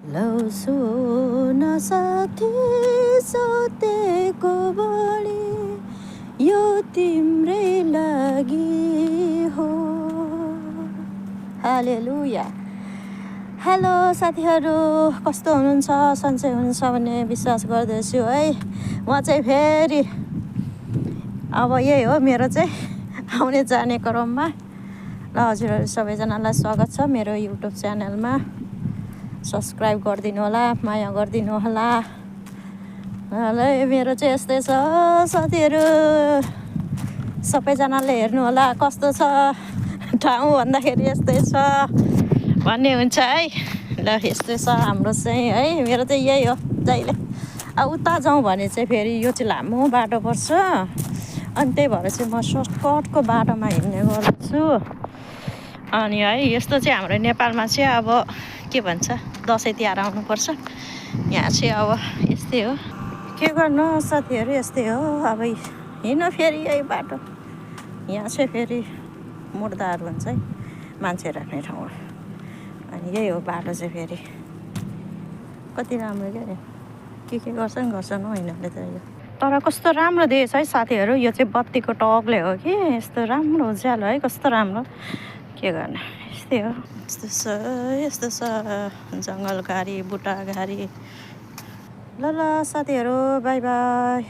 लौ सुन साथी सोतेको बढी यो तिम्रै लागि हो। हालेलुया। हेलो साथीहरू, कस्तो हुनुहुन्छ? सन्चै हुनुहुन्छ भन्ने विश्वास गर्दछु है। म चाहिँ फेरि अब यही हो मेरो चाहिँ आउने जाने क्रममा। ल हजुरहरू सबैजनालाई स्वागत छ मेरो युट्युब च्यानलमा। सब्सक्राइब गरिदिनु होला, माया गरिदिनु होला। ल मेरो चाहिँ यस्तै छ साथीहरू, सबैजनाले हेर्नु होला कस्तो छ ठाउँ भन्दाखेरि यस्तै छ भन्ने हुन्छ है। ल यस्तै छ हाम्रो चाहिँ है, मेरो चाहिँ यही हो जहिले। उता जाउँ भने चाहिँ फेरि यो चाहिँ लामो बाटो पर्छ, अनि त्यही भएर चाहिँ म सर्टकटको बाटोमा हिँड्ने गर्छु। अनि है यस्तो चाहिँ हाम्रो नेपालमा चाहिँ अब के भन्छ, दसैँ तिहार आउनुपर्छ। यहाँ चाहिँ अब यस्तै हो, के गर्नु साथीहरू, यस्तै हो। अब हिँड्नु फेरि यही बाटो। यहाँ चाहिँ फेरि मुर्दाहरू हुन्छ है, मान्छे राख्ने ठाउँ हो। अनि यही हो बाटो चाहिँ फेरि कति राम्रो के गर्छन् हो यिनीहरूले त। यो तर कस्तो राम्रो देश है साथीहरू, यो चाहिँ बत्तीको टकले हो कि यस्तो राम्रो उज्यालो है, कस्तो राम्रो। के गर्ने, यस्तै हो। यस्तो छ जङ्गल घारी बुट्टा घारी। ल साथीहरू, बाई बाई।